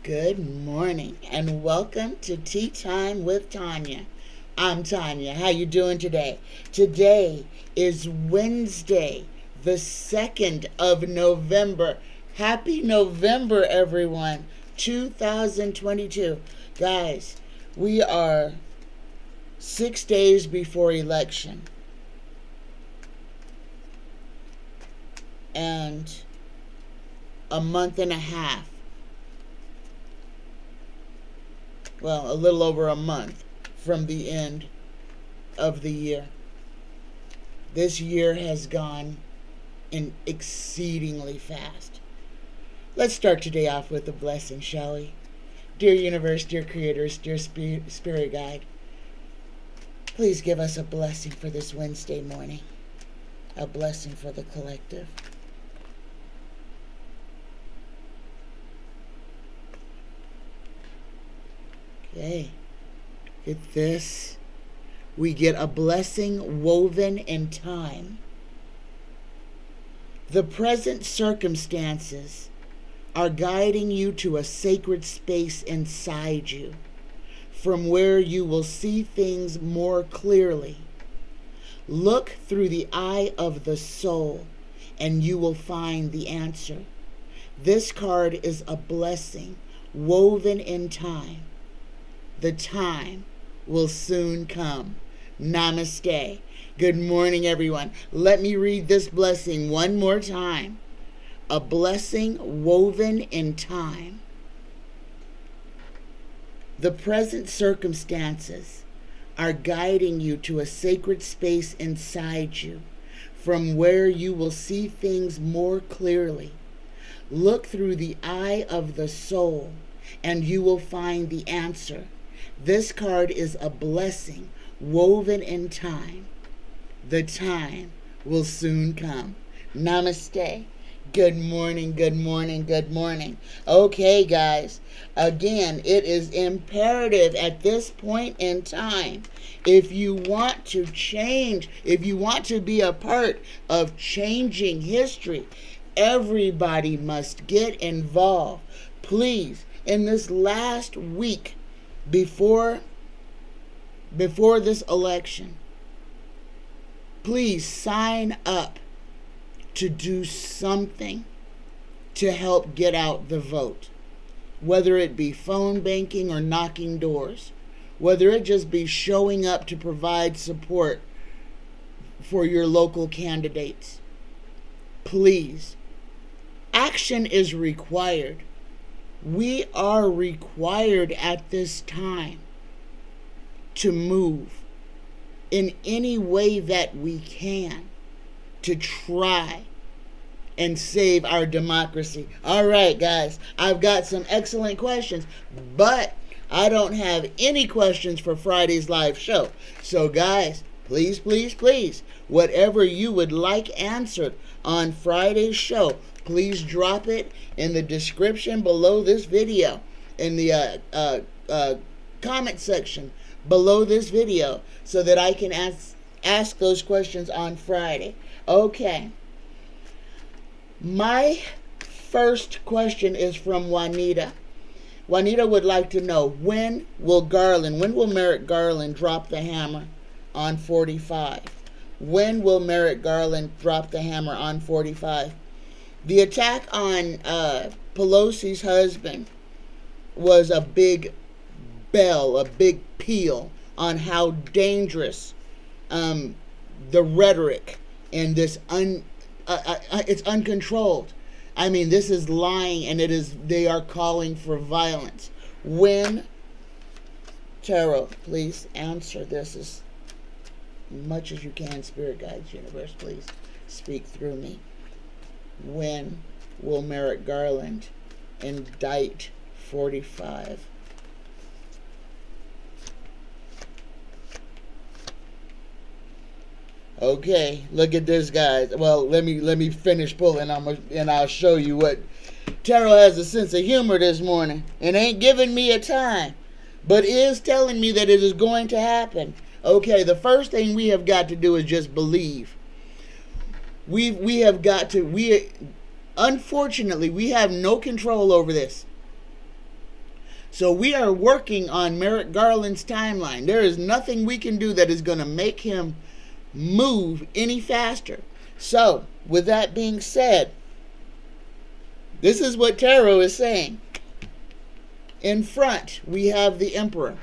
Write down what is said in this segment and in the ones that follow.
Good morning and welcome to Tea Time with Tanya. I'm Tanya. How you doing today? Today is Wednesday, the 2nd of November. Happy November, everyone. 2022. Guys, we are 6 days before election. And a month and a half. Well, a little over a month from the end of the year. This year has gone in exceedingly fast. Let's start today off with a blessing, shall we? Dear universe, dear creators, dear spirit guide, please give us a blessing for this Wednesday morning. A blessing for the collective. Okay, get this. We get a blessing woven in time. The present circumstances are guiding you to a sacred space inside you, from where you will see things more clearly. Look through the eye of the soul, and you will find the answer. This card is a blessing woven in time. The time will soon come. Namaste. Good morning, everyone. Let me read this blessing one more time. A blessing woven in time. The present circumstances are guiding you to a sacred space inside you, from where you will see things more clearly. Look through the eye of the soul, and you will find the answer. This card is a blessing woven in time. The time will soon come. Namaste. Good morning, good morning, good morning. Okay, guys. Again, it is imperative at this point in time, if you want to change, if you want to be a part of changing history, everybody must get involved. Please, in this last week, before this election, please sign up to do something to help get out the vote. Whether it be phone banking or knocking doors, whether it just be showing up to provide support for your local candidates. Please, action is required. We are required at this time to move in any way that we can to try and save our democracy. All right, guys, I've got some excellent questions, but I don't have any questions for Friday's live show. So, guys, please, please, please, whatever you would like answered on Friday's show, please drop it in the description below this video, in the comment section below this video, so that I can ask those questions on Friday. Okay. My first question is from Juanita. Juanita would like to know, when will Merrick Garland drop the hammer on 45? When will Merrick Garland drop the hammer on 45? The attack on Pelosi's husband was a big bell, a big peal on how dangerous the rhetoric and this it's uncontrolled. I mean, this is lying, and they are calling for violence. When, Tarot, please answer this as much as you can. Spirit guides, universe, please speak through me. When will Merrick Garland indict 45? Okay, look at this, guys. Well, let me finish pulling, and I'll show you what. Tarot has a sense of humor this morning, and ain't giving me a time, but is telling me that it is going to happen. Okay, the first thing we have got to do is just believe. Unfortunately, we have no control over this. So we are working on Merrick Garland's timeline. There is nothing we can do that is going to make him move any faster. So, with that being said, this is what tarot is saying. In front, we have the Emperor.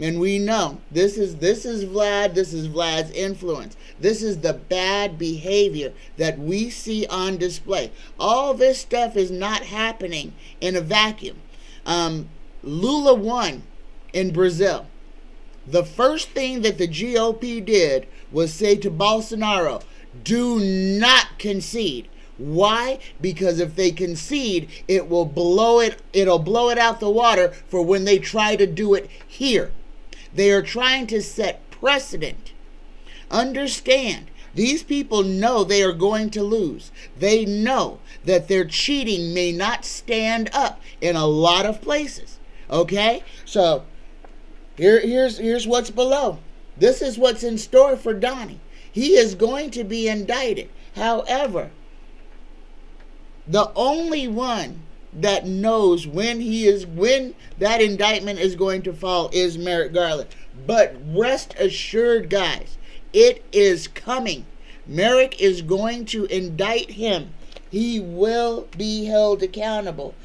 And we know this is Vlad, this is Vlad's influence. This is the bad behavior that we see on display. All this stuff is not happening in a vacuum. Lula won in Brazil. The first thing that the GOP did was say to Bolsonaro, do not concede. Why? Because if they concede, it'll blow it out the water for when they try to do it here. They are trying to set precedent. Understand, these people know they are going to lose. They know that their cheating may not stand up in a lot of places. Okay? So, here's what's below. This is what's in store for Donnie. He is going to be indicted. However, the only one that knows when that indictment is going to fall is Merrick Garland. But rest assured, guys, it is coming. Merrick is going to indict him. He will be held accountable.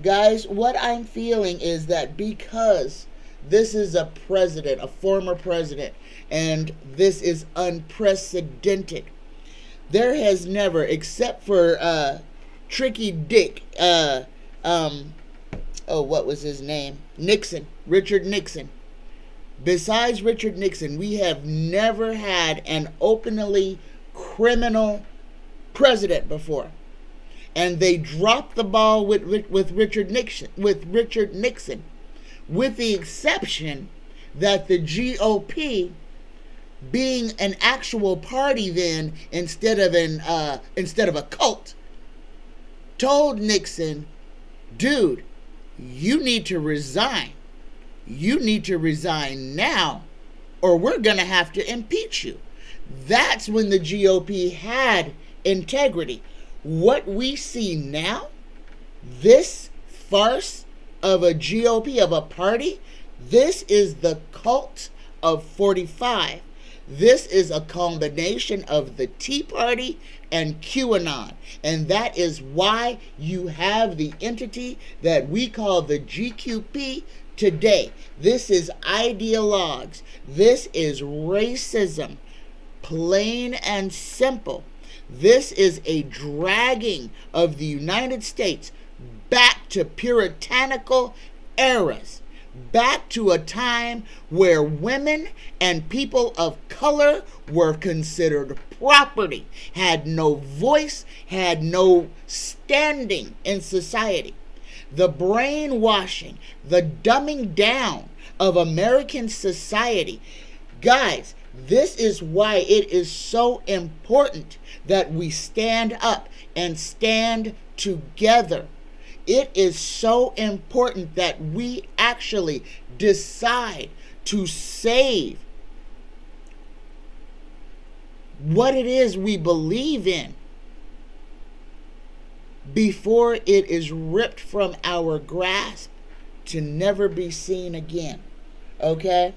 Guys, what I'm feeling is that because this is a president, a former president, and this is unprecedented, there has never, except for Tricky Dick, what was his name? Richard Nixon. Besides Richard Nixon, we have never had an openly criminal president before. And they dropped the ball with Richard Nixon, with the exception that the GOP, being an actual party then instead of a cult, told Nixon, dude, you need to resign. You need to resign now, or we're going to have to impeach you. That's when the GOP had integrity. What we see now, this farce of a GOP, of a party, this is the cult of 45. This is a combination of the Tea Party and QAnon. And that is why you have the entity that we call the GQP today. This is ideologues. This is racism. Plain and simple. This is a dragging of the United States back to puritanical eras. Back to a time where women and people of color were considered property, had no voice, had no standing in society. The brainwashing, the dumbing down of American society. Guys, this is why it is so important that we stand up and stand together. It is so important that we actually decide to save what it is we believe in before it is ripped from our grasp to never be seen again. Okay?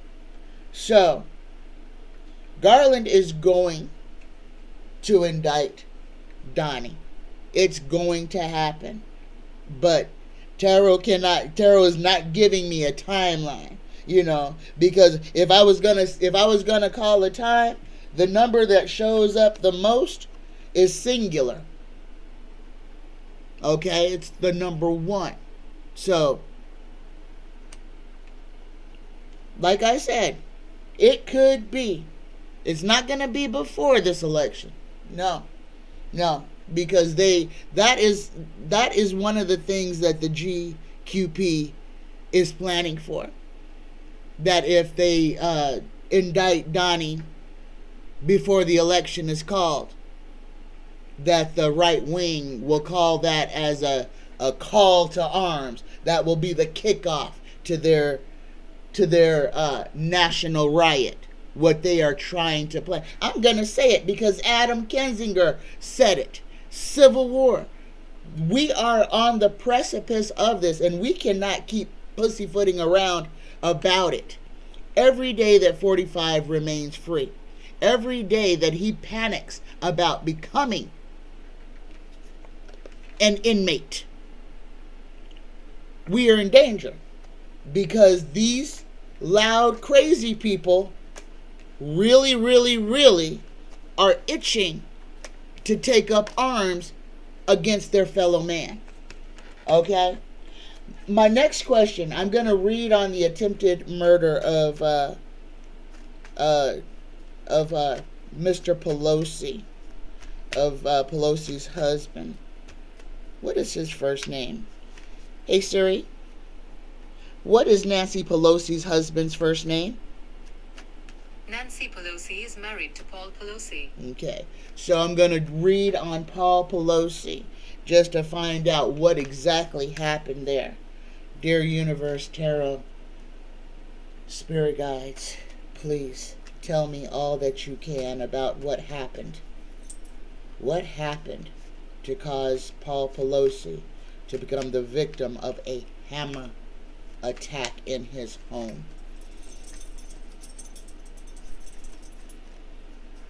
So, Garland is going to indict Donnie. It's going to happen. But tarot is not giving me a timeline, because if I was gonna call a time, the number that shows up the most is singular. Okay, it's the number 1. So, like I said, it could be. It's not gonna be before this election. No. Because that is one of the things that the GQP is planning for. That if they indict Donnie before the election is called, that the right wing will call that as a call to arms. That will be the kickoff to their national riot. What they are trying to plan. I'm going to say it because Adam Kinzinger said it. Civil war. We are on the precipice of this, and we cannot keep pussyfooting around about it. Every day that 45 remains free, every day that he panics about becoming an inmate, we are in danger, because these loud, crazy people really, really, really are itching to take up arms against their fellow man. Okay? My next question, I'm going to read on the attempted murder of Mr. Pelosi, of Pelosi's husband. What is his first name? Hey Siri, what is Nancy Pelosi's husband's first name? Nancy Pelosi is married to Paul Pelosi. Okay, so I'm going to read on Paul Pelosi just to find out what exactly happened there. Dear Universe, Tarot, Spirit Guides, please tell me all that you can about what happened. What happened to cause Paul Pelosi to become the victim of a hammer attack in his home?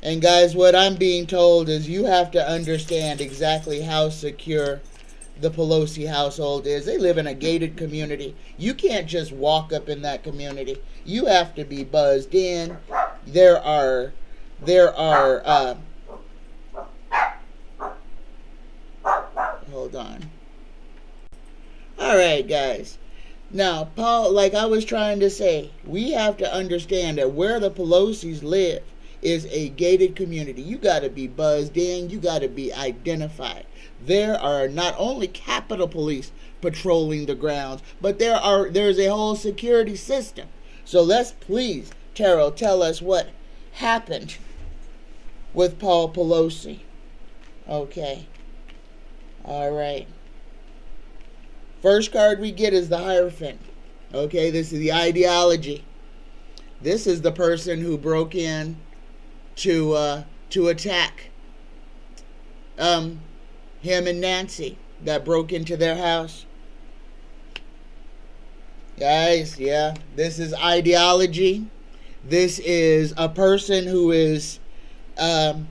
And guys, what I'm being told is you have to understand exactly how secure the Pelosi household is. They live in a gated community. You can't just walk up in that community. You have to be buzzed in. There are hold on. All right, guys. Now, Paul, like I was trying to say, we have to understand that where the Pelosi's live is a gated community. You got to be buzzed in. You got to be identified. There are not only Capitol Police patrolling the grounds, but there's a whole security system. So let's please, Tarot, tell us what happened with Paul Pelosi. Okay. All right. First card we get is the Hierophant. Okay, this is the ideology. This is the person who broke in to attack him and Nancy, that broke into their house. Guys, yeah, this is ideology. This is a person who is brainwashed.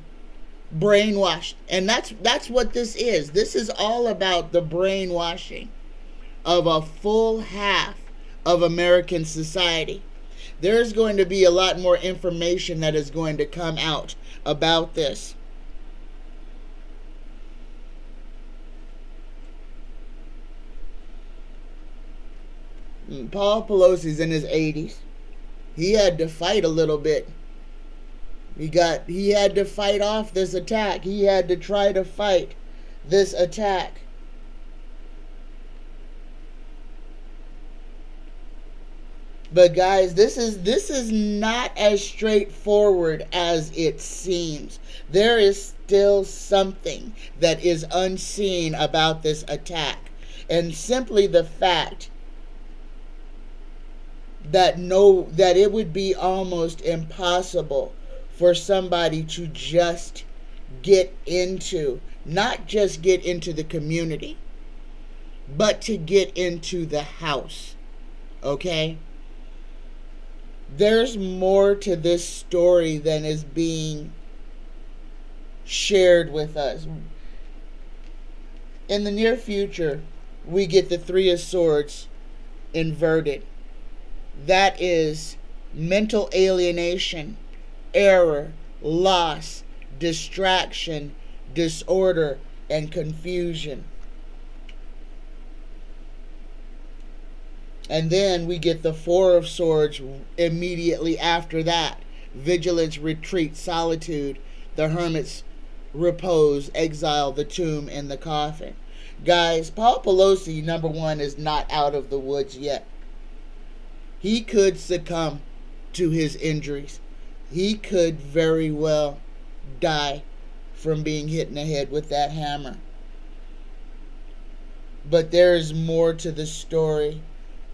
And that's what this is. This is all about the brainwashing of a full half of American society. There's going to be a lot more information that is going to come out about this. Paul Pelosi's in his 80s. He had to fight a little bit. He had to fight off this attack. He had to try to fight this attack. But guys, this is not as straightforward as it seems. There is still something that is unseen about this attack. And simply the fact that it would be almost impossible for somebody to just not just get into the community, but to get into the house. Okay? There's more to this story than is being shared with us. In the near future, we get the Three of Swords inverted. That is mental alienation, error, loss, distraction, disorder, and confusion. And then we get the Four of Swords immediately after that. Vigilance, retreat, solitude, the hermit's repose, exile, the tomb, and the coffin. Guys, Paul Pelosi, number one, is not out of the woods yet. He could succumb to his injuries. He could very well die from being hit in the head with that hammer. But there's more to the story.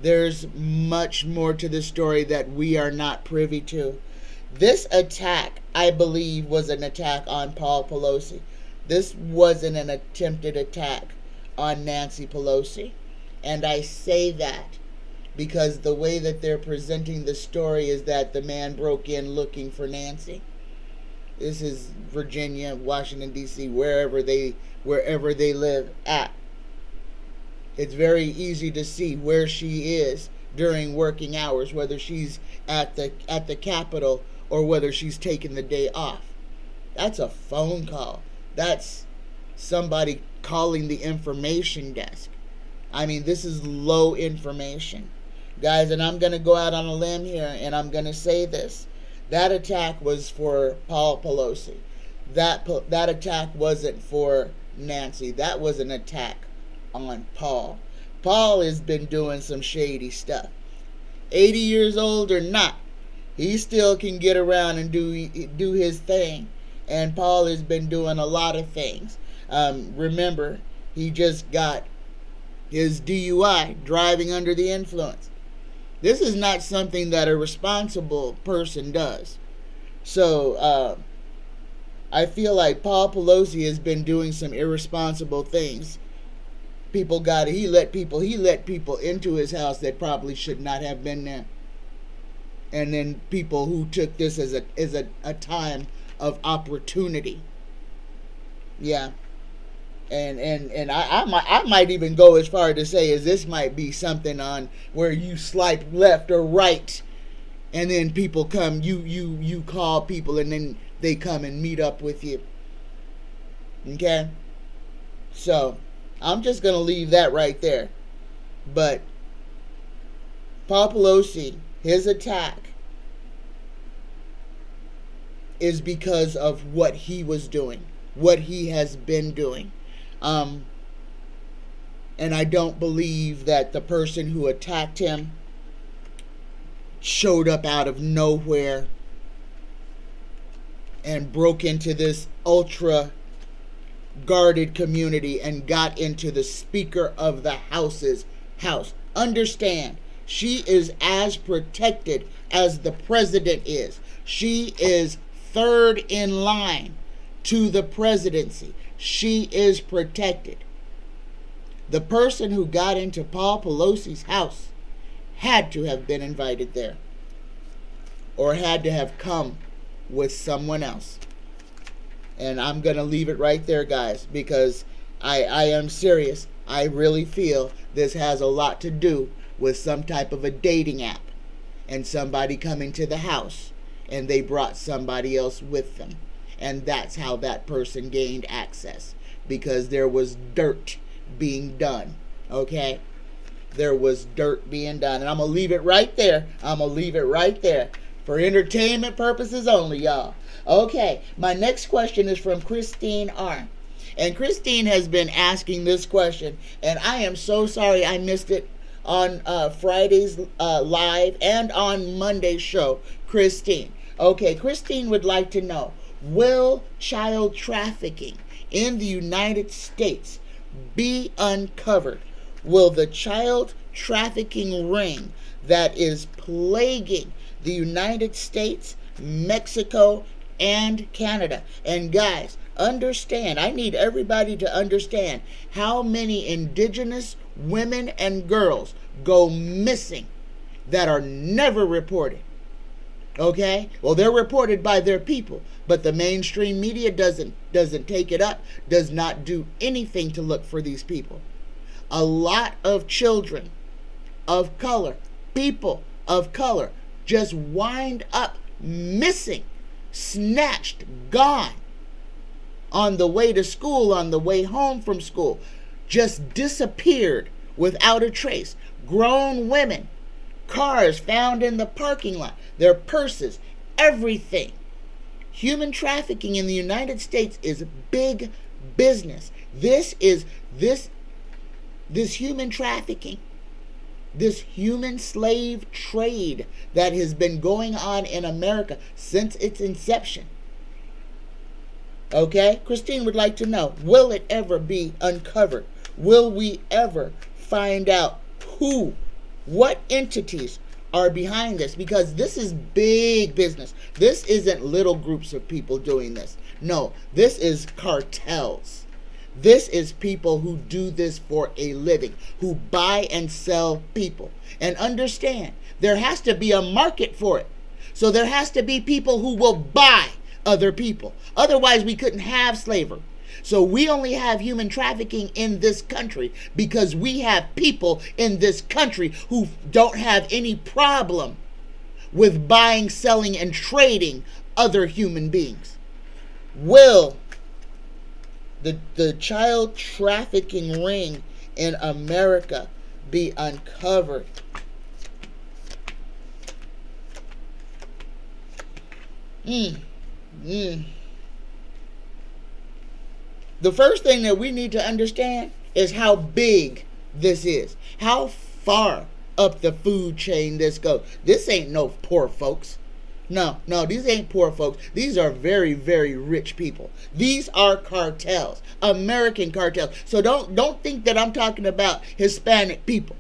There's much more to the story that we are not privy to. This attack, I believe, was an attack on Paul Pelosi. This wasn't an attempted attack on Nancy Pelosi. And I say that because the way that they're presenting the story is that the man broke in looking for Nancy. This is Virginia, Washington, D.C., wherever they live at. It's very easy to see where she is during working hours, whether she's at the Capitol or whether she's taking the day off. That's a phone call. That's somebody calling the information desk. I mean, this is low information. Guys, and I'm going to go out on a limb here and I'm going to say this. That attack was for Paul Pelosi. That attack wasn't for Nancy. That was an attack on Paul. Paul has been doing some shady stuff. 80 years old or not, he still can get around and do his thing. And Paul has been doing a lot of things. Remember, he just got his DUI, driving under the influence. This is not something that a responsible person does. So, I feel like Paul Pelosi has been doing some irresponsible things. He let people into his house that probably should not have been there. And then people who took this as a time of opportunity. Yeah. And I might even go as far to say as this might be something on where you swipe left or right, and then people come, you call people, and then they come and meet up with you. Okay? So, I'm just going to leave that right there. But Paul Pelosi, his attack is because of what he was doing, what he has been doing. And I don't believe that the person who attacked him showed up out of nowhere and broke into this ultra guarded community and got into the Speaker of the House's house. Understand, she is as protected as the president is. She is third in line to the presidency. She is protected. The person who got into Paul Pelosi's house had to have been invited there, or had to have come with someone else. And I'm going to leave it right there, guys, because I am serious. I really feel this has a lot to do with some type of a dating app and somebody coming to the house and they brought somebody else with them. And that's how that person gained access, because there was dirt being done. Okay? There was dirt being done. And I'm going to leave it right there. I'm going to leave it right there. For entertainment purposes only, y'all. Okay, my next question is from Christine R. And Christine has been asking this question, and I am so sorry I missed it on Friday's live and on Monday's show. Christine. Okay, Christine would like to know, will child trafficking in the United States be uncovered? Will the child trafficking ring that is plaguing the United States, Mexico, and Canada? And guys, understand, I need everybody to understand how many indigenous women and girls go missing that are never reported. Okay? Well, they're reported by their people, but the mainstream media doesn't take it up, does not do anything to look for these people. A lot of children of color, people of color, just wind up missing, snatched, gone, on the way to school, on the way home from school, just disappeared without a trace. Grown women, cars found in the parking lot, their purses, everything. Human trafficking in the United States is big business. This human trafficking, this human slave trade that has been going on in America since its inception. Okay? Christine would like to know, will it ever be uncovered? Will we ever find out what entities are behind this? Because this is big business. This isn't little groups of people doing this. No, this is cartels. This is people who do this for a living, who buy and sell people. And understand, there has to be a market for it. So there has to be people who will buy other people. Otherwise, we couldn't have slavery. So we only have human trafficking in this country because we have people in this country who don't have any problem with buying, selling, and trading other human beings. Will the child trafficking ring in America be uncovered? The first thing that we need to understand is how big this is. How far up the food chain this goes. This ain't no poor folks. No, these ain't poor folks. These are very, very rich people. These are cartels, American cartels. So don't think that I'm talking about Hispanic people.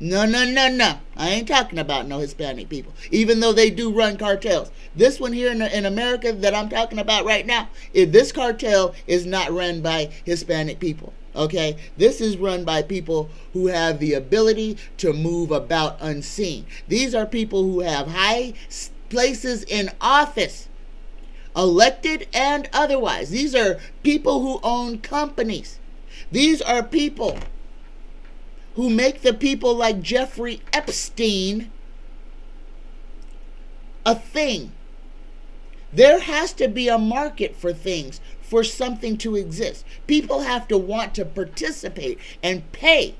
No. I ain't talking about no Hispanic people, even though they do run cartels. This one here in America that I'm talking about right now, this cartel is not run by Hispanic people. Okay, this is run by people who have the ability to move about unseen. These are people who have high places in office, elected and otherwise. These are people who own companies. These are people who make the people like Jeffrey Epstein a thing. There has to be a market for things, for something to exist. People have to want to participate and pay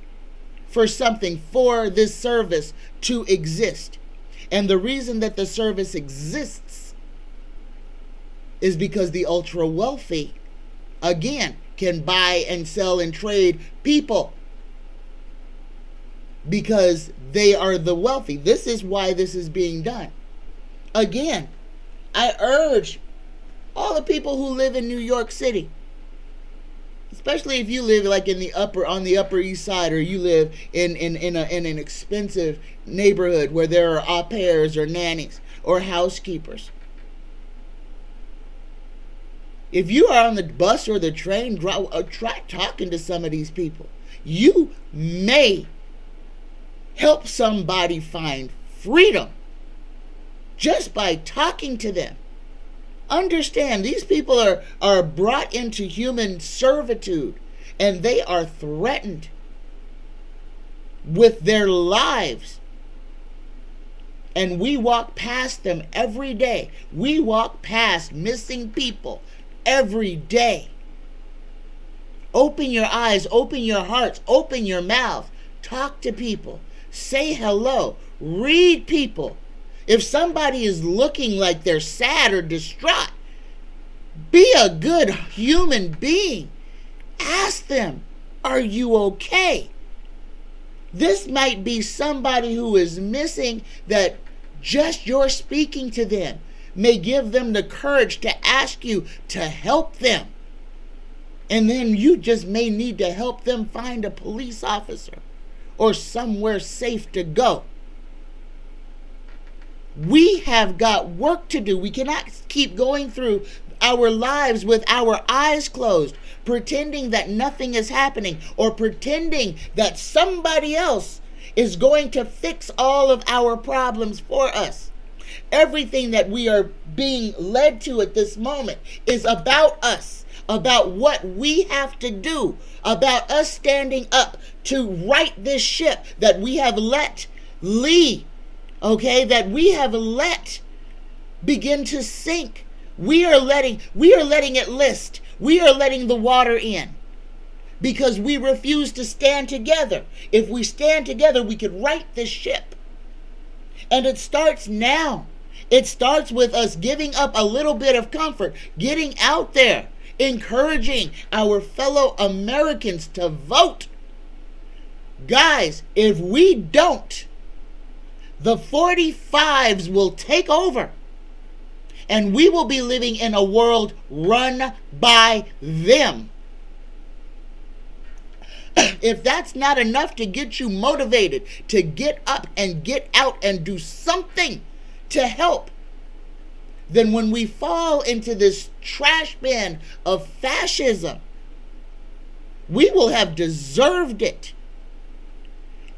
for something, for this service to exist. And the reason that the service exists is because the ultra wealthy, again, can buy and sell and trade people. Because they are the wealthy. This is why this is being done. Again, I urge all the people who live in New York City, especially if you live like on the Upper East Side, or you live in an expensive neighborhood where there are au pairs or nannies or housekeepers. If you are on the bus or the train, try talking to some of these people. You may help somebody find freedom just by talking to them. Understand, these people are brought into human servitude, and they are threatened with their lives. And we walk past them every day. We walk past missing people every day. Open your eyes, open your hearts, open your mouth. Talk to people. Say hello. Read people. If somebody is looking like they're sad or distraught, be a good human being. Ask them, are you okay? This might be somebody who is missing, that just your speaking to them may give them the courage to ask you to help them. And then you just may need to help them find a police officer or somewhere safe to go. We have got work to do. We cannot keep going through our lives with our eyes closed, pretending that nothing is happening, or pretending that somebody else is going to fix all of our problems for us. Everything that we are being led to at this moment is about us, about what we have to do, about us standing up to right this ship that we have let lead, that we have let begin to sink. We are letting it list. We are letting the water in because we refuse to stand together. If we stand together, we could right this ship. And it starts now. It starts with us giving up a little bit of comfort, getting out there, encouraging our fellow Americans to vote. Guys, if we don't, the 45s will take over. And we will be living in a world run by them. If that's not enough to get you motivated to get up and get out and do something to help, then when we fall into this trash bin of fascism, we will have deserved it.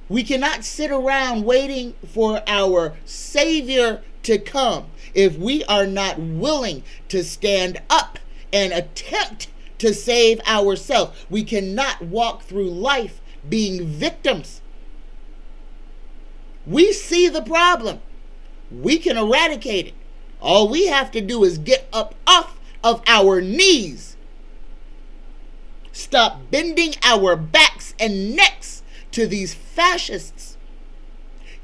We cannot sit around waiting for our Savior to come if we are not willing to stand up and attempt to save ourselves. We cannot walk through life being victims. We see the problem. We can eradicate it. All we have to do is get up off of our knees. Stop bending our backs and necks to these fascists.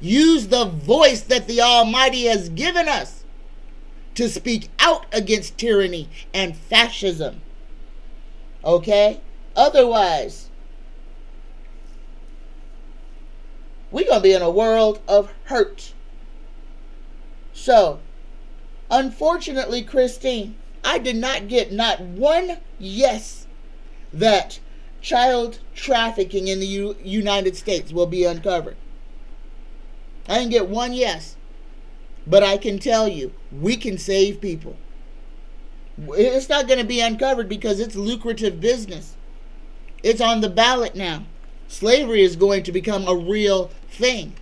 Use the voice that the Almighty has given us to speak out against tyranny and fascism. Okay? Otherwise, we're going to be in a world of hurt. So, unfortunately, Christine, I did not get not one yes that child trafficking in the United States will be uncovered. I didn't get one yes. But I can tell you, we can save people. It's not going to be uncovered because it's lucrative business. It's on the ballot now. Slavery is going to become a real thing.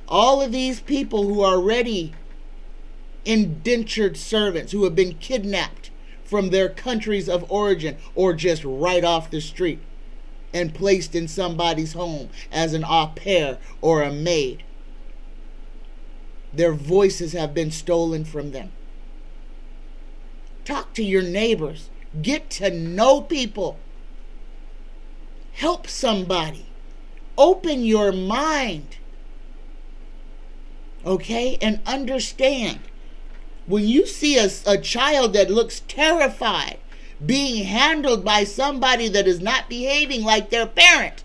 All of these people who are already indentured servants, who have been kidnapped from their countries of origin or just right off the street and placed in somebody's home as an au pair or a maid. Their voices have been stolen from them. Talk to your neighbors. Get to know people. Help somebody. Open your mind. Okay? And understand. When you see a child that looks terrified being handled by somebody that is not behaving like their parent,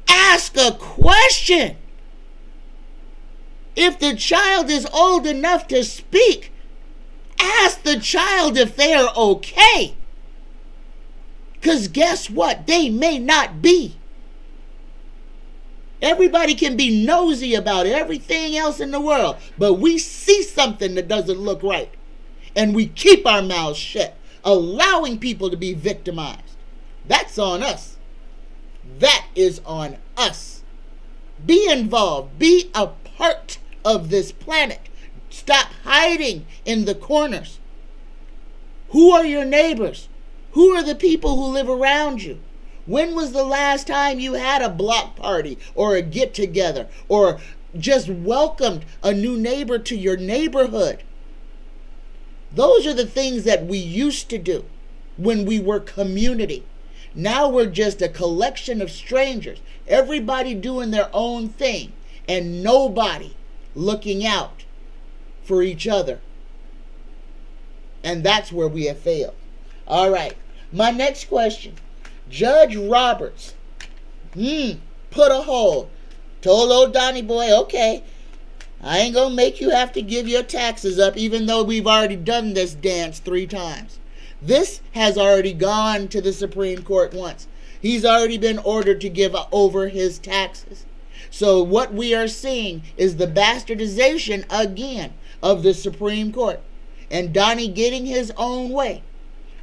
ask a question. If the child is old enough to speak, ask the child if they are okay. Because guess what? They may not be. Everybody can be nosy about everything else in the world, but we see something that doesn't look right, and we keep our mouths shut, allowing people to be victimized. That's on us. That is on us. Be involved. Be a part of this planet. Stop hiding in the corners. Who are your neighbors? Who are the people who live around you? When was the last time you had a block party or a get together or just welcomed a new neighbor to your neighborhood? Those are the things that we used to do when we were community. Now we're just a collection of strangers, everybody doing their own thing and nobody looking out for each other. And that's where we have failed. All right. My next question. Judge Roberts put a hold. Told old Donnie boy, okay, I ain't gonna make you have to give your taxes up, even though we've already done this dance 3 times. This has already gone to the Supreme Court once. He's already been ordered to give over his taxes. So what we are seeing is the bastardization again of the Supreme Court. And Donnie getting his own way.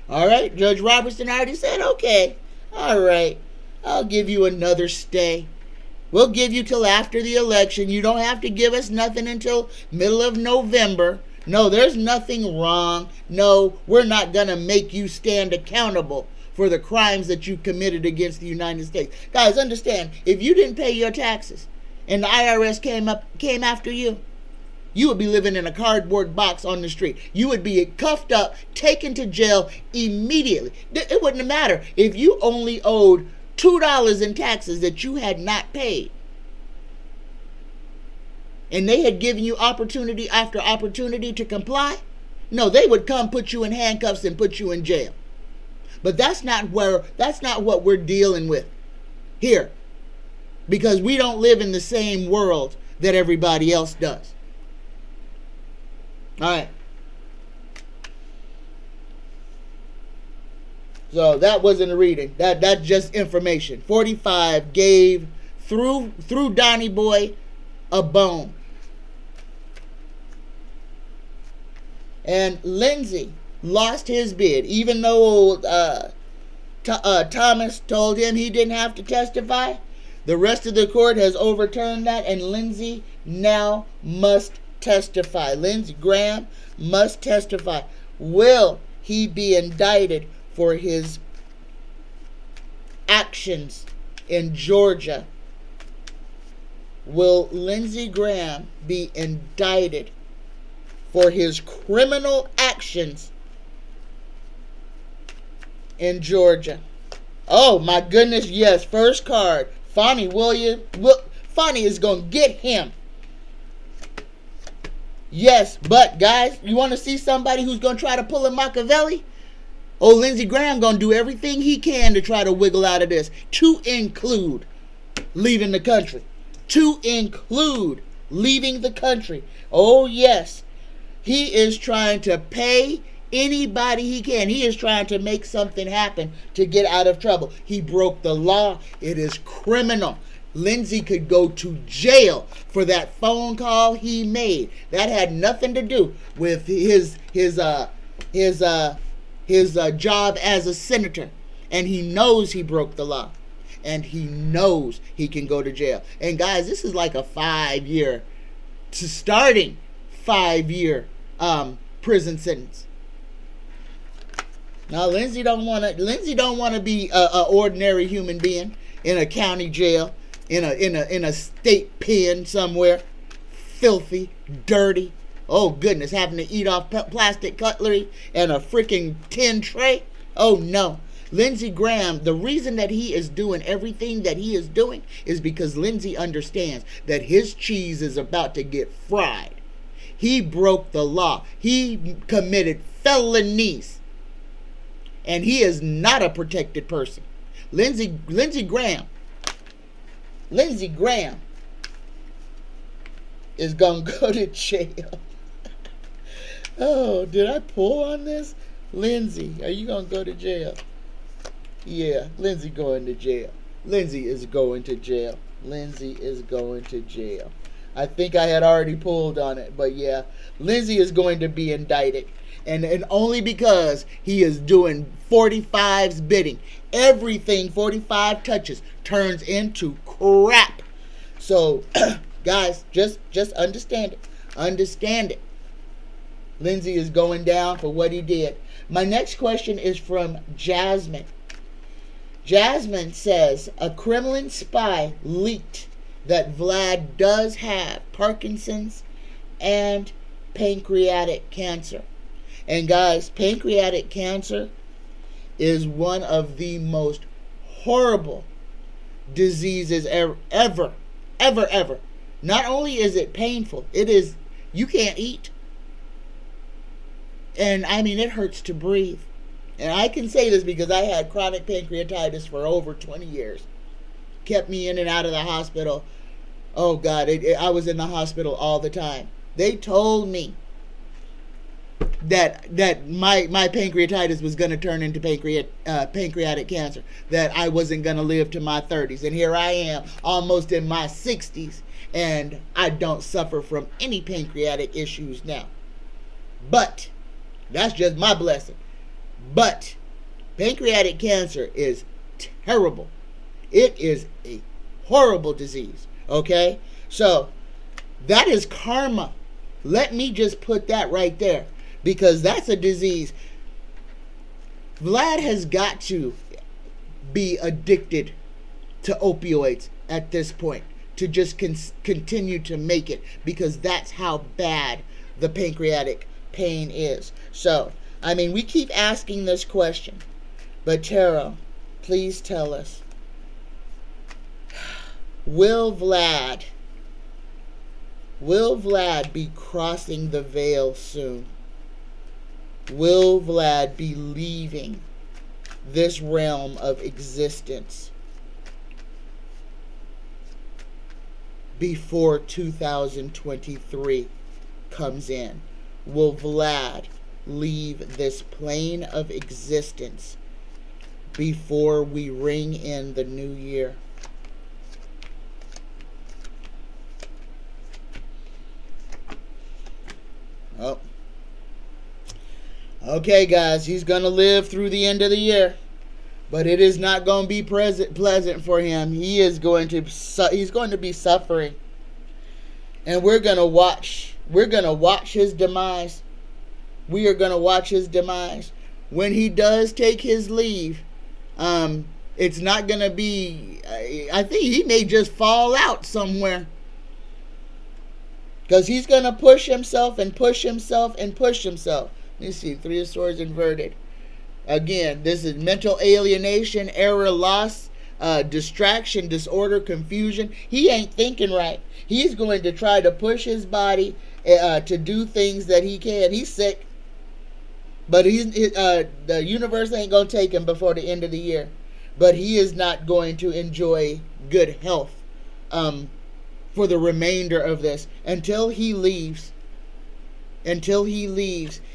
All right, Judge Robertson already said, okay, all right, I'll give you another stay. We'll give you till after the election. You don't have to give us nothing until middle of November. No, there's nothing wrong. No, we're not going to make you stand accountable for the crimes that you committed against the United States. Guys, understand, if you didn't pay your taxes and the IRS came after you, you would be living in a cardboard box on the street. You would be cuffed up, taken to jail immediately. It wouldn't matter if you only owed $2 in taxes that you had not paid. And they had given you opportunity after opportunity to comply. No, they would come put you in handcuffs and put you in jail. But that's not what we're dealing with here. Because we don't live in the same world that everybody else does. All right. So that wasn't a reading. That's just information. 45 gave through Donnie Boy a bone. And Lindsey lost his bid, even though Thomas told him he didn't have to testify. The rest of the court has overturned that, and Lindsey now must testify. Lindsey Graham must testify. Will he be indicted for his actions in Georgia? Will Lindsey Graham be indicted for his criminal actions in Georgia? Oh my goodness, yes. First card. Fonnie is going to get him. Yes, but guys, you want to see somebody who's going to try to pull a Machiavelli? Oh, Lindsey Graham going to do everything he can to try to wiggle out of this, to include leaving the country. Oh, yes. He is trying to pay anybody he can. He is trying to make something happen to get out of trouble. He broke the law. It is criminal. Lindsey could go to jail for that phone call he made. That had nothing to do with his job as a senator. And he knows he broke the law. And he knows he can go to jail. And guys, this is like a 5-year prison sentence. Now Lindsey don't want to be a ordinary human being in a county jail, in a state pen somewhere, filthy, dirty. Oh goodness, having to eat off plastic cutlery and a freaking tin tray. Oh no. Lindsey Graham, the reason that he is doing everything that he is doing is because Lindsey understands that his cheese is about to get fried. He broke the law. He committed felonies. And he is not a protected person. Lindsey Graham is going to go to jail. Oh, did I pull on this? Lindsey, are you going to go to jail? Yeah, Lindsey going to jail. Lindsey is going to jail. I think I had already pulled on it, but yeah, Lindsey is going to be indicted. And only because he is doing 45's bidding. Everything 45 touches turns into crap. So, guys, just understand it. Understand it. Lindsey is going down for what he did. My next question is from Jasmine. Jasmine says, a Kremlin spy leaked that Vlad does have Parkinson's and pancreatic cancer. And guys, pancreatic cancer is one of the most horrible diseases ever. Not only is it painful, you can't eat. And I mean, it hurts to breathe. And I can say this because I had chronic pancreatitis for over 20 years. Kept me in and out of the hospital. Oh God, I was in the hospital all the time. They told me that my pancreatitis was going to turn into pancreatic cancer, that I wasn't going to live to my 30s, and here I am almost in my 60s, and I don't suffer from any pancreatic issues now. But that's just my blessing. But pancreatic cancer is terrible. It is a horrible disease. Okay, so that is karma. Let me just put that right there, because that's a disease. Vlad has got to be addicted to opioids at this point to just continue to make it, because that's how bad the pancreatic pain is. So, I mean, we keep asking this question, but Tara, please tell us, will Vlad be crossing the veil soon? Will Vlad be leaving this realm of existence before 2023 comes in? Will Vlad leave this plane of existence before we ring in the new year? Oh. Okay, guys, he's going to live through the end of the year, but it is not going to be pleasant for him. He's going to be suffering, and we're going to watch. We're going to watch his demise. We are going to watch his demise. When he does take his leave, it's not going to be, I think he may just fall out somewhere. Because he's going to push himself and push himself and push himself. Let me see, 3 of Swords inverted. Again, this is mental alienation, error, loss, distraction, disorder, confusion. He ain't thinking right. He's going to try to push his body to do things that he can. He's sick. But the universe ain't going to take him before the end of the year. But he is not going to enjoy good health for the remainder of this. Until he leaves,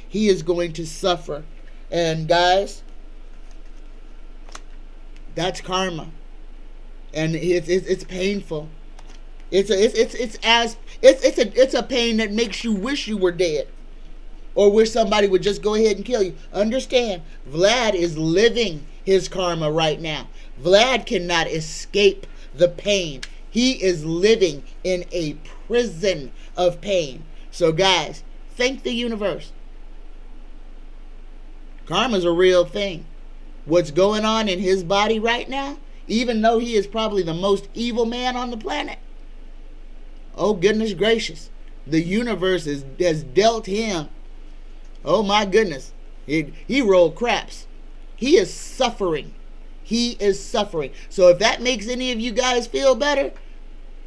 he is going to suffer. And guys, that's karma. And it's painful. It's a pain that makes you wish you were dead. Or wish somebody would just go ahead and kill you. Understand, Vlad is living his karma right now. Vlad cannot escape the pain. He is living in a prison of pain. So guys, thank the universe. Karma's a real thing. What's going on in his body right now, even though he is probably the most evil man on the planet, oh goodness gracious, the universe has dealt him. Oh my goodness. He rolled craps. He is suffering. He is suffering. So if that makes any of you guys feel better,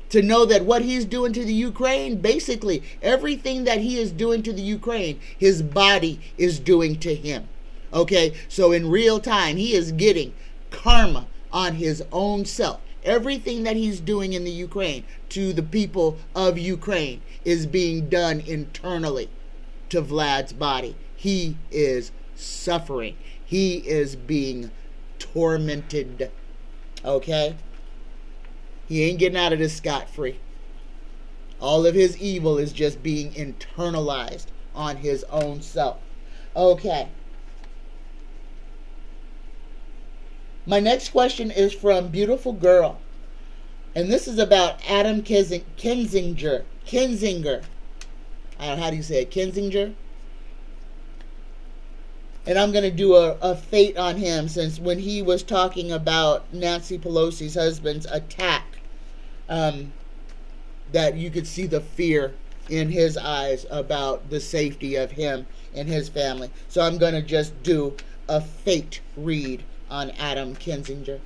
to know that what he's doing to the Ukraine, basically everything that he is doing to the Ukraine, his body is doing to him. Okay? So in real time, he is getting karma on his own self. Everything that he's doing in the Ukraine to the people of Ukraine is being done internally to Vlad's body. He is suffering. He is being tormented. Okay? He ain't getting out of this scot-free. All of his evil is just being internalized on his own self. Okay. My next question is from Beautiful Girl. And this is about Adam Kinzinger. How do you say it? Kinzinger? And I'm going to do a fate on him, since when he was talking about Nancy Pelosi's husband's attack, that you could see the fear in his eyes about the safety of him and his family. So I'm going to just do a fate read on Adam Kinzinger.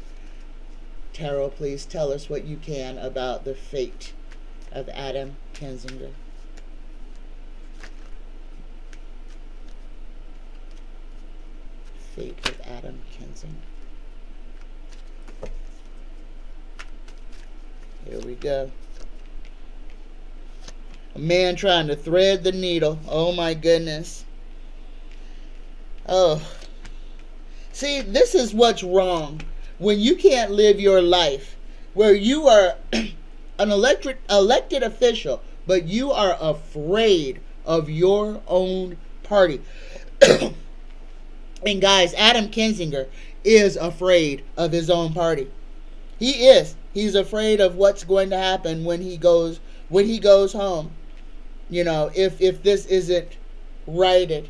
Tarot, please tell us what you can about the fate of Adam Kinzinger. Fate of Adam Kinzinger. Here we go. A man trying to thread the needle. Oh my goodness. Oh. See, this is what's wrong. When you can't live your life, where you are an elected official, but you are afraid of your own party. And guys, Adam Kinzinger is afraid of his own party. He is. He's afraid of what's going to happen when he goes home. You know, if this isn't righted.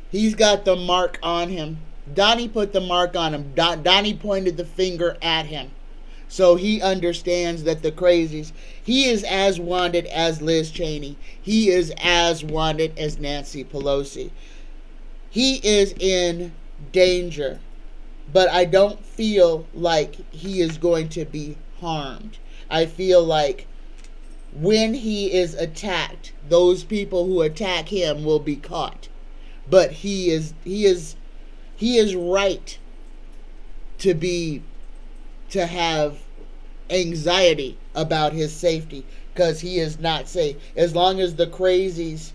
He's got the mark on him. Donnie put the mark on him. Donnie pointed the finger at him. So he understands that the crazies, he is as wanted as Liz Cheney. He is as wanted as Nancy Pelosi. He is in danger. But I don't feel like he is going to be harmed. I feel like when he is attacked, those people who attack him will be caught. But he is right to have anxiety about his safety, because he is not safe. As long as the crazies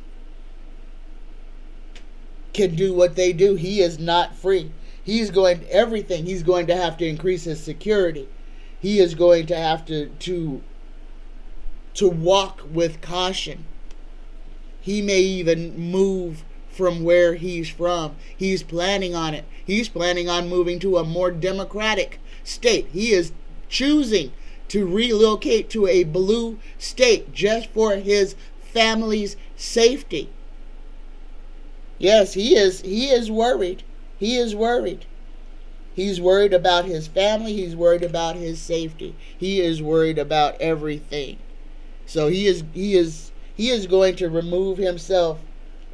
can do what they do, he is not free. He's going to have to increase his security. He is going to have to walk with caution. He may even move from where he's from. He's planning on it. He's planning on moving to a more democratic state. He is choosing to relocate to a blue state just for his family's safety. Yes, he is worried. He is worried. He's worried about his family. He's worried about his safety. He is worried about everything. So he is going to remove himself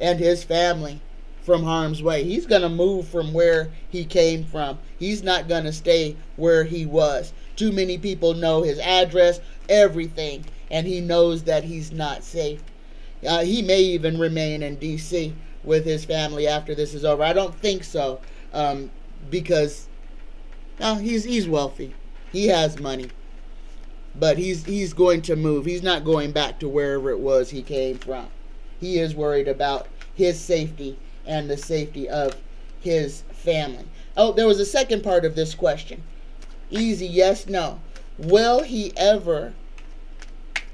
and his family from harm's way. He's going to move from where he came from. He's not going to stay where he was. Too many people know his address, everything, and he knows that he's not safe. He may even remain in D.C. with his family after this is over. I don't think so, because he's wealthy. He has money. But he's going to move. He's not going back to wherever it was he came from. He is worried about his safety and the safety of his family. Oh, there was a second part of this question. Easy, yes, no. Will he ever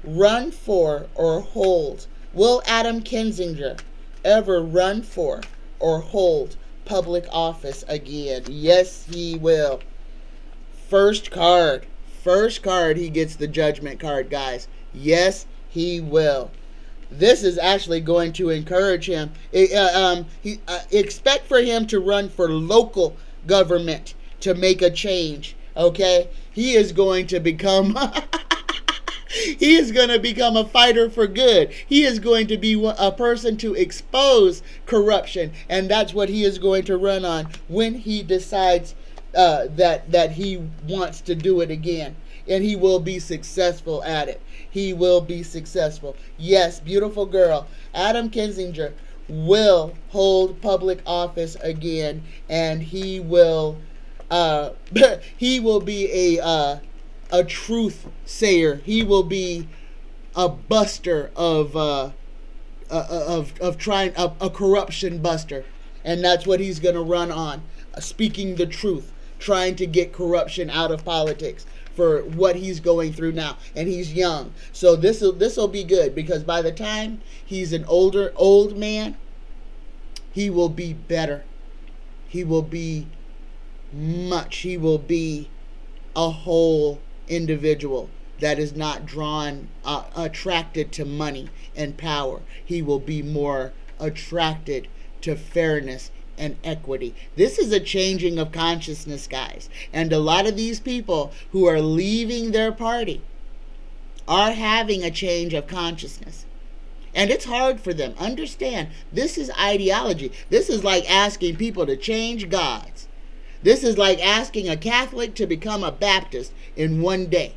run for or hold? Will Adam Kinzinger ever run for or hold public office again? Yes, he will. First card, he gets the judgment card, guys. Yes, he will. This is actually going to encourage him. Expect for him to run for local government to make a change. Okay, he is going to become he is going to become a fighter for good. He is going to be a person to expose corruption, and that's what he is going to run on when he decides that he wants to do it again, and he will be successful at it. He will be successful. Yes, beautiful girl, Adam Kinzinger will hold public office again, and he will be a truth sayer. He will be a buster of trying a corruption buster, and that's what he's going to run on, speaking the truth, trying to get corruption out of politics for what he's going through now. And he's young, so this will be good, because by the time he's an old man, he will be better. He will be a whole individual that is not attracted to money and power. He will be more attracted to fairness and equity. This is a changing of consciousness, guys. And a lot of these people who are leaving their party are having a change of consciousness. And it's hard for them. Understand, this is ideology. This is like asking people to change gods. This is like asking a Catholic to become a Baptist in one day.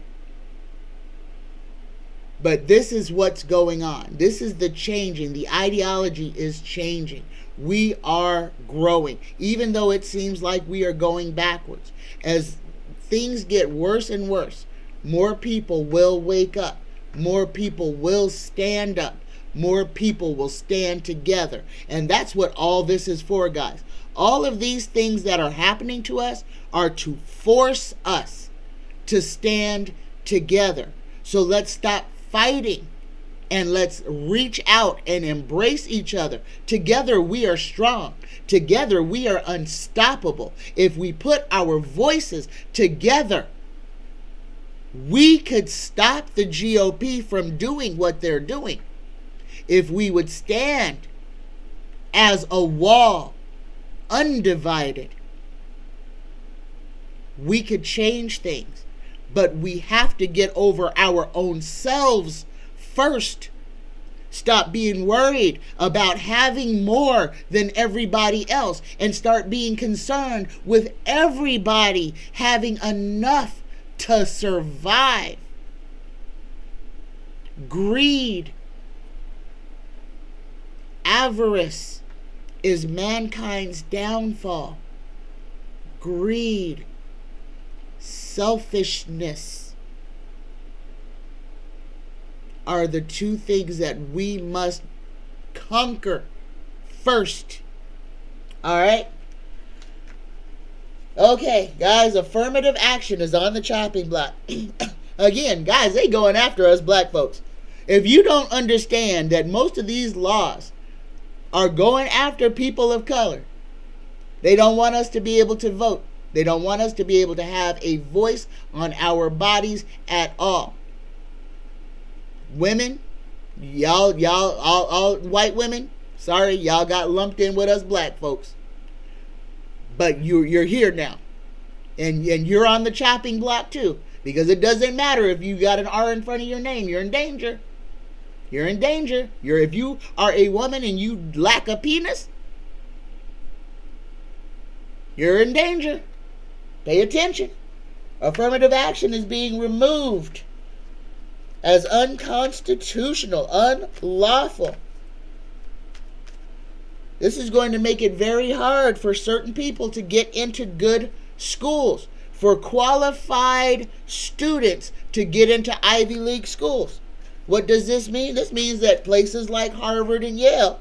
But this is what's going on. This is the changing. The ideology is changing. We are growing, even though it seems like we are going backwards. As things get worse and worse, more people will wake up. More people will stand up. More people will stand together. And that's what all this is for, guys. All of these things that are happening to us are to force us to stand together. So let's stop fighting and let's reach out and embrace each other. Together we are strong. Together we are unstoppable. If we put our voices together, we could stop the GOP from doing what they're doing. If we would stand as a wall, undivided, we could change things. But we have to get over our own selves first. Stop being worried about having more than everybody else and start being concerned with everybody having enough to survive. Greed, avarice is mankind's downfall. Greed, selfishness are the two things that we must conquer first. All right? Okay, guys, affirmative action is on the chopping block. Again, guys, they going after us black folks. If you don't understand that most of these laws are going after people of color. They don't want us to be able to vote. They don't want us to be able to have a voice on our bodies at all. Women, y'all, all white women, sorry, y'all got lumped in with us black folks. But you're here now. And you're on the chopping block too. Because it doesn't matter if you got an R in front of your name. You're in danger. You're in danger. If you are a woman and you lack a penis, you're in danger. Pay attention. Affirmative action is being removed as unconstitutional, unlawful. This is going to make it very hard for certain people to get into good schools, for qualified students to get into Ivy League schools. What does this mean? This means that places like Harvard and Yale,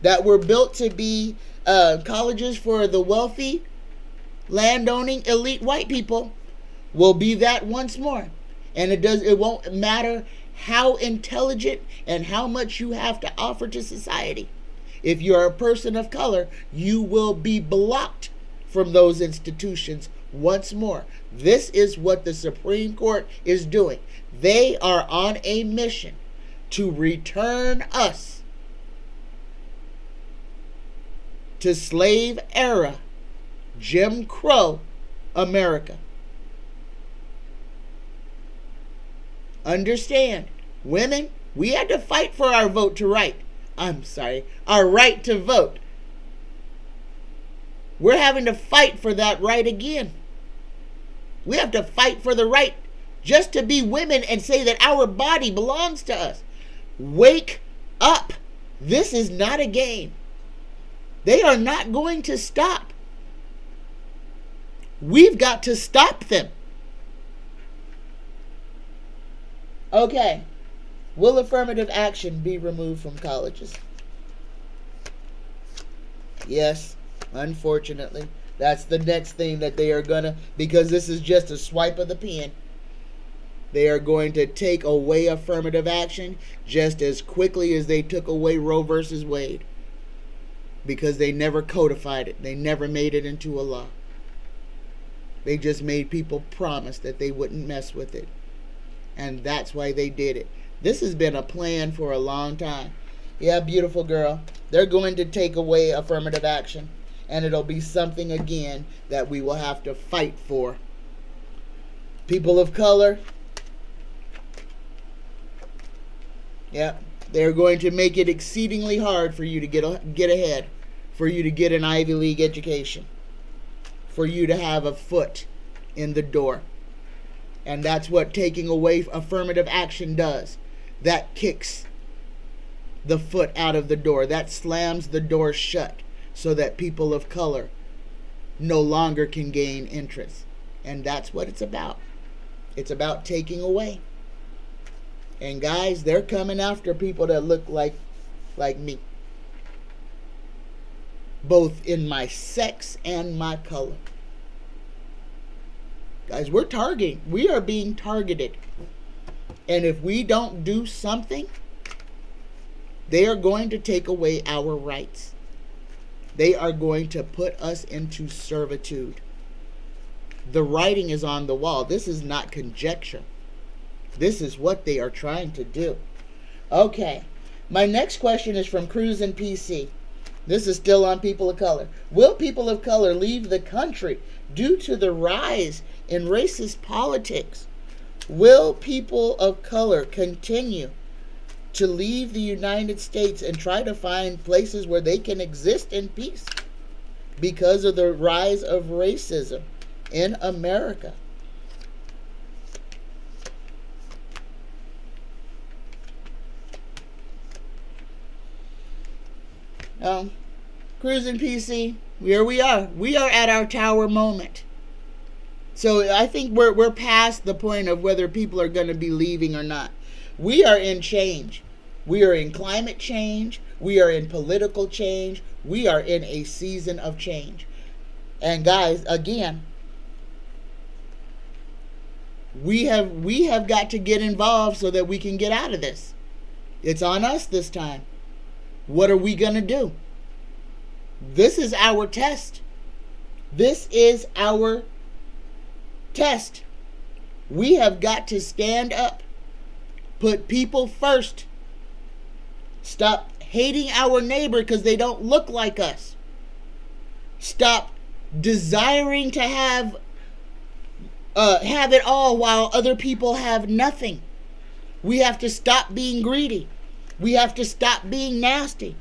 that were built to be colleges for the wealthy, landowning, elite white people, will be that once more. And it won't matter how intelligent and how much you have to offer to society. If you're a person of color, you will be blocked from those institutions once more. This is what the Supreme Court is doing. They are on a mission to return us to slave era, Jim Crow America. Understand, women, we had to fight for our vote to right. Our right to vote. We're having to fight for that right again. We have to fight for the right just to be women and say that our body belongs to us. Wake up. This is not a game. They are not going to stop. We've got to stop them. Okay. Will affirmative action be removed from colleges? Yes, unfortunately. That's the next thing that they are gonna, because this is just a swipe of the pen. They are going to take away affirmative action just as quickly as they took away Roe versus Wade. Because they never codified it. They never made it into a law. They just made people promise that they wouldn't mess with it. And that's why they did it. This has been a plan for a long time. Yeah, beautiful girl. They're going to take away affirmative action. And it'll be something again that we will have to fight for. People of color. Yeah, they're going to make it exceedingly hard for you to get ahead. For you to get an Ivy League education. For you to have a foot in the door. And that's what taking away affirmative action does. That kicks the foot out of the door. That slams the door shut so that people of color no longer can gain entrance. And that's what it's about. It's about taking away. And guys, they're coming after people that look like me. Both in my sex and my color. Guys, we are being targeted. And if we don't do something, they are going to take away our rights. They are going to put us into servitude. The writing is on the wall. This is not conjecture. This is what they are trying to do. Okay. My next question is from Cruz and PC. This is still on people of color. Will people of color leave the country due to the rise in racist politics? Will people of color continue to leave the United States and try to find places where they can exist in peace because of the rise of racism in America? Cruising PC, here we are. We are at our tower moment. So I think we're past the point of whether people are going to be leaving or not. We are in change. We are in climate change. We are in political change. We are in a season of change. And guys, again, we have got to get involved so that we can get out of this. It's on us this time. What are we going to do? This is our test. This is our test. We have got to stand up, put people first, stop hating our neighbor because they don't look like us, stop desiring to have it all while other people have nothing. We have to stop being greedy. We have to stop being nasty.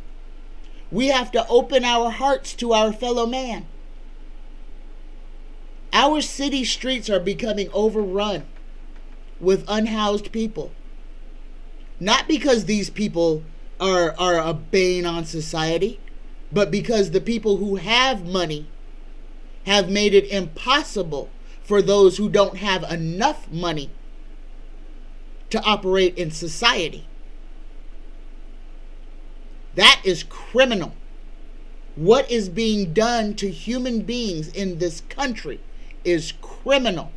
We have to open our hearts to our fellow man. Our city streets are becoming overrun with unhoused people. Not because these people are a bane on society, but because the people who have money have made it impossible for those who don't have enough money to operate in society. That is criminal. What is being done to human beings in this country is criminal.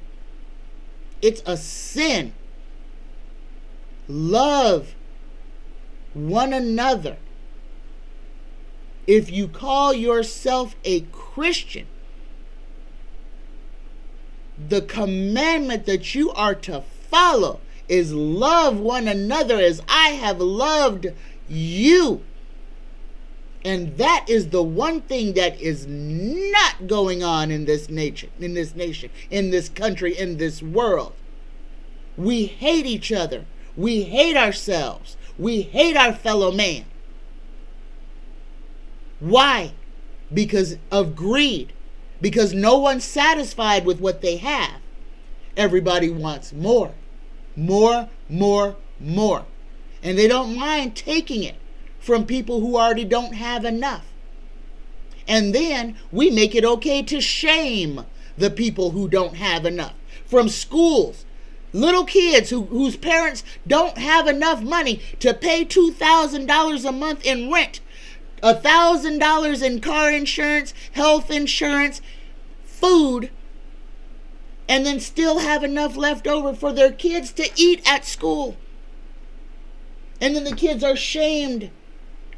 It's a sin. Love one another. If you call yourself a Christian, the commandment that you are to follow is love one another as I have loved you. And that is the one thing that is not going on in this nation, in this country, in this world. We hate each other. We hate ourselves. We hate our fellow man. Why? Because of greed. Because no one's satisfied with what they have. Everybody wants more. More, more, more. And they don't mind taking it from people who already don't have enough. And then we make it okay to shame the people who don't have enough. From schools, little kids whose parents don't have enough money to pay $2,000 a month in rent, $1,000 in car insurance, health insurance, food, and then still have enough left over for their kids to eat at school. And then the kids are shamed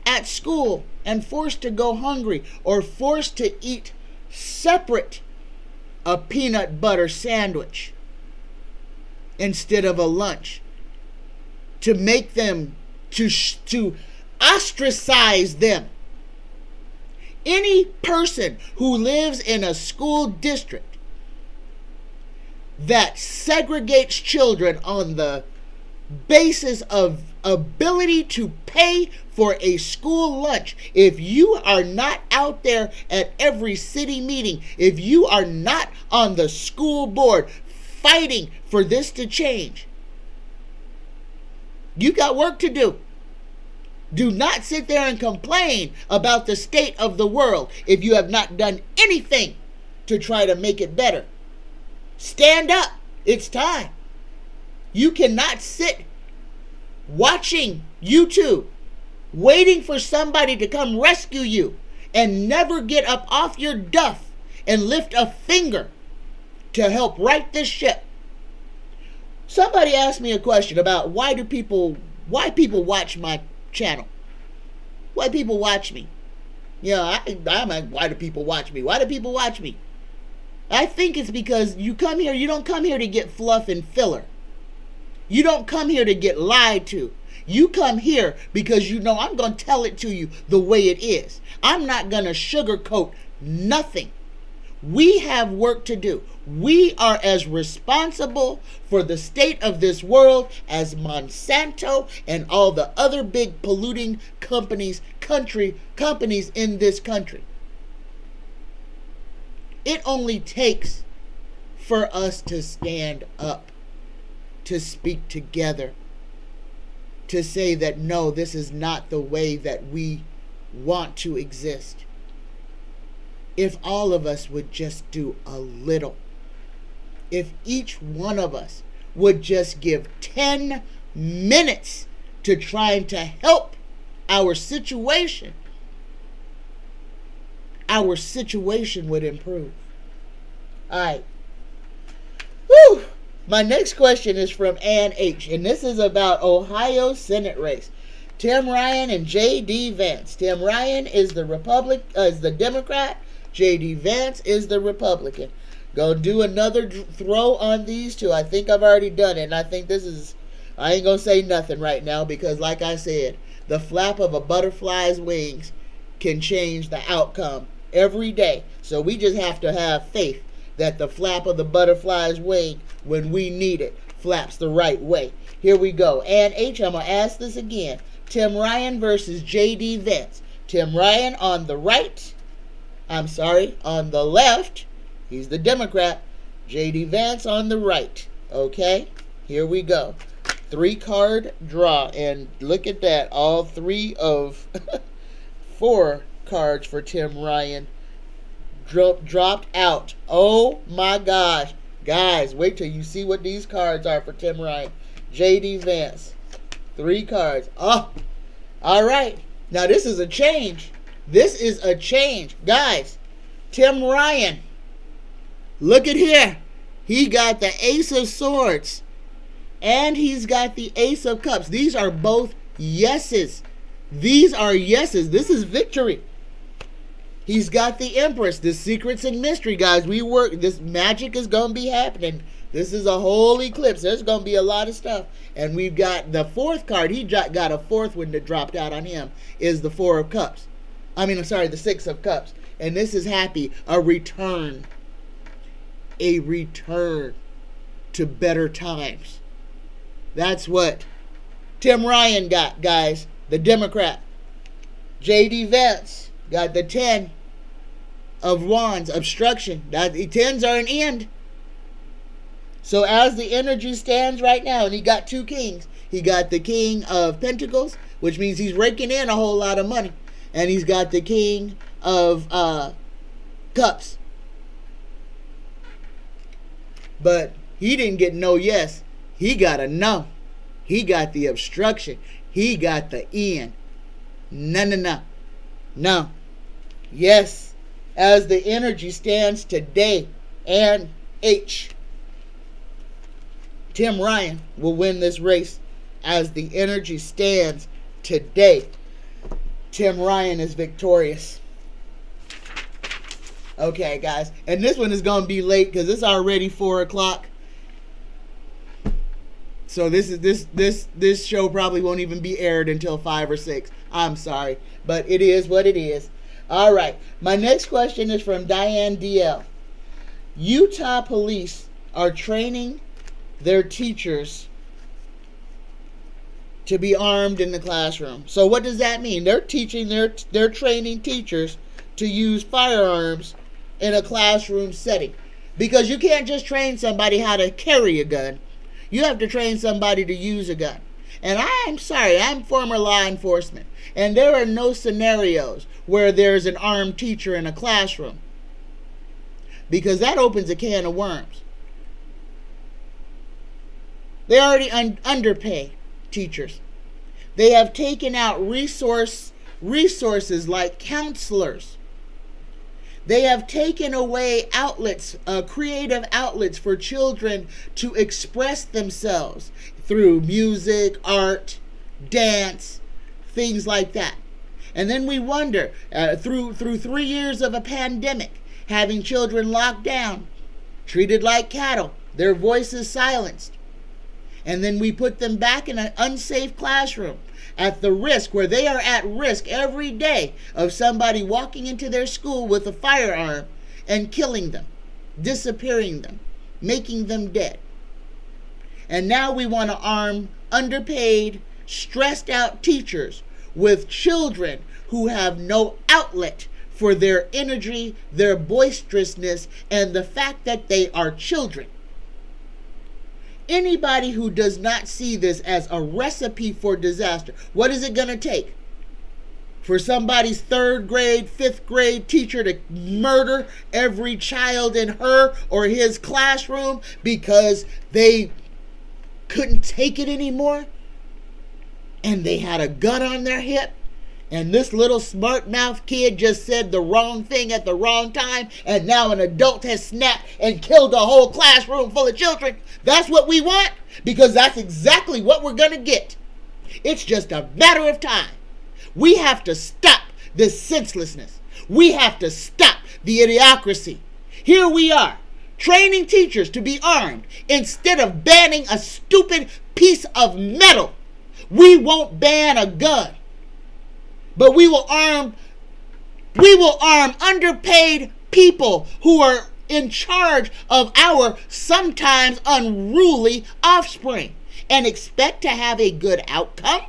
at school and forced to go hungry or forced to eat separate a peanut butter sandwich instead of a lunch, to make them, to ostracize them. Any person who lives in a school district that segregates children on the basis of ability to pay for a school lunch, if you are not out there at every city meeting, if you are not on the school board fighting for this to change, you got work to do. Do not sit there and complain about the state of the world if you have not done anything to try to make it better. Stand up. It's time. You cannot sit watching YouTube, waiting for somebody to come rescue you, and never get up off your duff and lift a finger to help right this ship. Somebody asked me a question about why people watch my channel. Why people watch me? I'm like, why do people watch me? Why do people watch me? I think it's because you don't come here to get fluff and filler. You don't come here to get lied to. You come here because you know I'm going to tell it to you the way it is. I'm not going to sugarcoat nothing. We have work to do. We are as responsible for the state of this world as Monsanto and all the other big polluting companies in this country. It only takes for us to stand up, to speak together, to say that no, this is not the way that we want to exist. If all of us would just do a little, if each one of us would just give 10 minutes to trying to help our situation would improve. All right. Whew. My next question is from Ann H., and this is about Ohio Senate race. Tim Ryan and J.D. Vance. Tim Ryan is the Democrat. J.D. Vance is the Republican. Go do another throw on these two. I think I've already done it. And I think I ain't going to say nothing right now because, like I said, the flap of a butterfly's wings can change the outcome every day. So we just have to have faith that the flap of the butterfly's wing, when we need it, flaps the right way. Here we go. And H, I'm going to ask this again. Tim Ryan versus J.D. Vance. Tim Ryan on the left. He's the Democrat. J.D. Vance on the right. Okay? Here we go. 3-card draw. And look at that. All 3 of 4 cards for Tim Ryan dropped out. Oh my gosh. Guys, wait till you see what these cards are for Tim Ryan. J.D. Vance. 3 cards. Oh, all right. Now this is a change. This is a change. Guys, Tim Ryan. Look at here. He got the Ace of Swords. And he's got the Ace of Cups. These are both yeses. These are yeses. This is victory. He's got the Empress. The secrets and mystery, guys. This magic is going to be happening. This is a whole eclipse. There's going to be a lot of stuff. And we've got the 4th card. He got a 4th one that dropped out on him. Is the 4 of Cups. The 6 of Cups. And this is happy. A return. A return to better times. That's what Tim Ryan got, guys. The Democrat. J.D. Vance got the 10 of Wands. Obstruction. The 10s are an end. So as the energy stands right now, and he got 2 kings. He got the King of Pentacles, which means he's raking in a whole lot of money. And he's got the King of Cups. But he didn't get no yes. He got a no. He got the obstruction. He got the end. No. Yes. As the energy stands today, and H, Tim Ryan will win this race. As the energy stands today, Tim Ryan is victorious. Okay, guys. And this one is going to be late because it's already 4 o'clock. So this show probably won't even be aired until 5 or 6. I'm sorry. But it is what it is. All right. My next question is from Diane DL. Utah police are training their teachers to be armed in the classroom. So what does that mean? They're training teachers to use firearms in a classroom setting. Because you can't just train somebody how to carry a gun. You have to train somebody to use a gun. And I'm sorry, I'm former law enforcement. And there are no scenarios where there's an armed teacher in a classroom. Because that opens a can of worms. They already underpay teachers. They have taken out resources like counselors. They have taken away outlets, creative outlets for children to express themselves through music, art, dance, things like that. And then we wonder, through 3 years of a pandemic, having children locked down, treated like cattle, their voices silenced. And then we put them back in an unsafe classroom at the risk, where they are at risk every day of somebody walking into their school with a firearm and killing them, disappearing them, making them dead. And now we want to arm underpaid, stressed out teachers with children who have no outlet for their energy, their boisterousness, and the fact that they are children. Anybody who does not see this as a recipe for disaster, what is it going to take? For somebody's 3rd grade, 5th grade teacher to murder every child in her or his classroom because they couldn't take it anymore? And they had a gun on their hip? And this little smart mouth kid just said the wrong thing at the wrong time, and now an adult has snapped and killed a whole classroom full of children. That's what we want, because that's exactly what we're going to get. It's just a matter of time. We have to stop this senselessness. We have to stop the idiocracy. Here we are, training teachers to be armed instead of banning a stupid piece of metal. We won't ban a gun, but we will arm underpaid people who are in charge of our sometimes unruly offspring and expect to have a good outcome?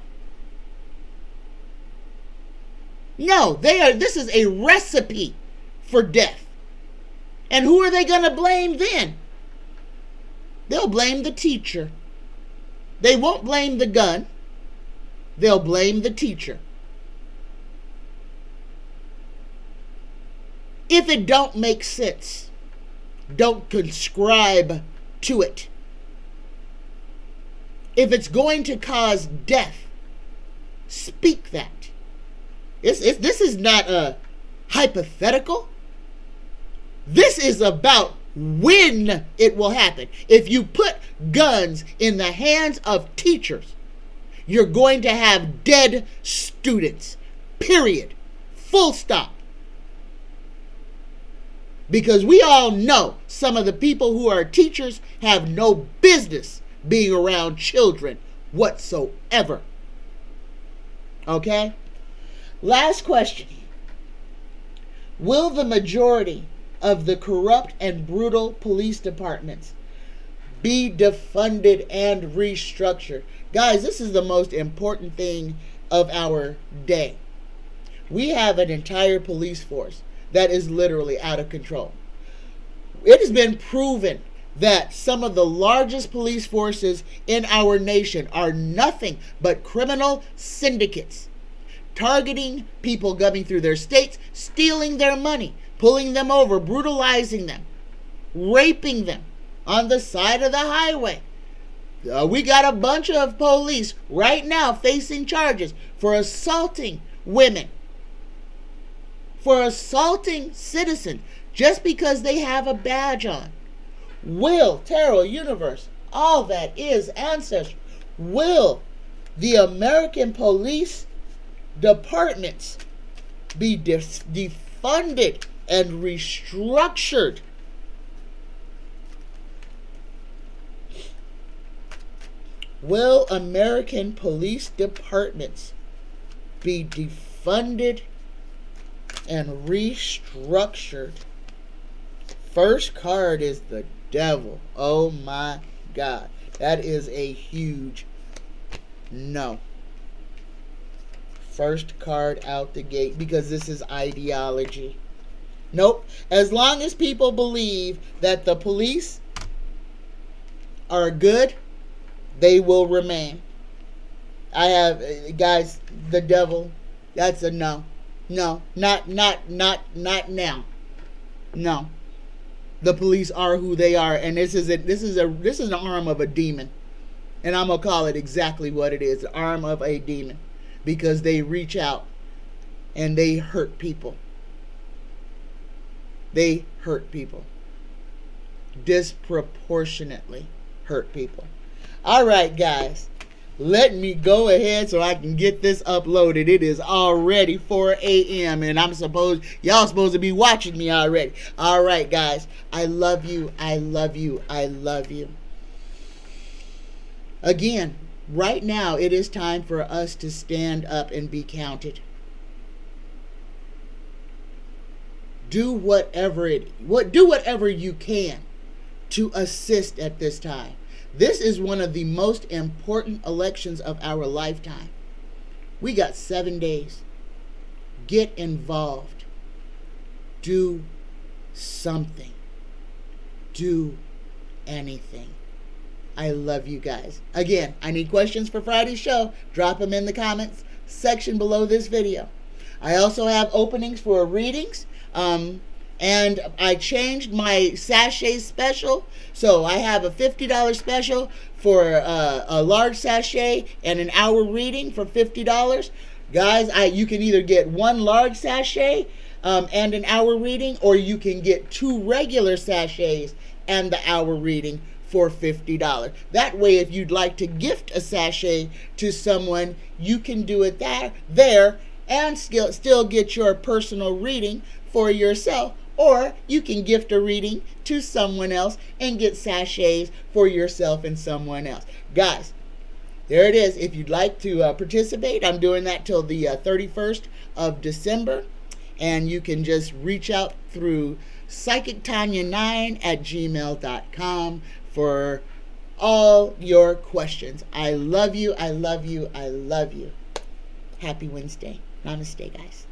No, this is a recipe for death. And who are they going to blame then? They'll blame the teacher. They won't blame the gun. They'll blame the teacher. If it don't make sense, don't subscribe to it. If it's going to cause death, speak that. This is not a hypothetical. This is about when it will happen. If you put guns in the hands of teachers, you're going to have dead students. Period. Full stop. Because we all know some of the people who are teachers have no business being around children whatsoever. Okay? Last question. Will the majority of the corrupt and brutal police departments be defunded and restructured? Guys, this is the most important thing of our day. We have an entire police force that is literally out of control. It has been proven that some of the largest police forces in our nation are nothing but criminal syndicates, targeting people coming through their states, stealing their money, pulling them over, brutalizing them, raping them on the side of the highway. We got a bunch of police right now facing charges for assaulting women, for assaulting citizens just because they have a badge on. Will, Tarot, Universe, all that is ancestry. Will the American police departments be defunded and restructured? Will American police departments be defunded and restructured? First card is the devil. Oh my God. That is a huge no. First card out the gate, because this is ideology. Nope. As long as people believe that the police are good, they will remain. Guys, the devil, that's a no. No, not now. No. The police are who they are, and this is an arm of a demon. And I'm going to call it exactly what it is, the arm of a demon, because they reach out and they hurt people. They hurt people. Disproportionately hurt people. All right, guys. Let me go ahead so I can get this uploaded. It is already 4 a.m. and y'all supposed to be watching me already. All right, guys. I love you. I love you. I love you. Again, right now it is time for us to stand up and be counted. Do whatever you can to assist at this time. This is one of the most important elections of our lifetime. We got 7 days. Get involved. Do something. Do anything. I love you guys. Again, I need questions for Friday's show. Drop them in the comments section below this video. I also have openings for readings. And I changed my sachet special. So I have a $50 special for a large sachet and an hour reading for $50. Guys, you can either get one large sachet and an hour reading, or you can get 2 regular sachets and the hour reading for $50. That way, if you'd like to gift a sachet to someone, you can do it there and still get your personal reading for yourself. Or you can gift a reading to someone else and get sachets for yourself and someone else. Guys, there it is. If you'd like to participate, I'm doing that till the 31st of December. And you can just reach out through psychictanya9@gmail.com for all your questions. I love you. I love you. I love you. Happy Wednesday. Namaste, guys.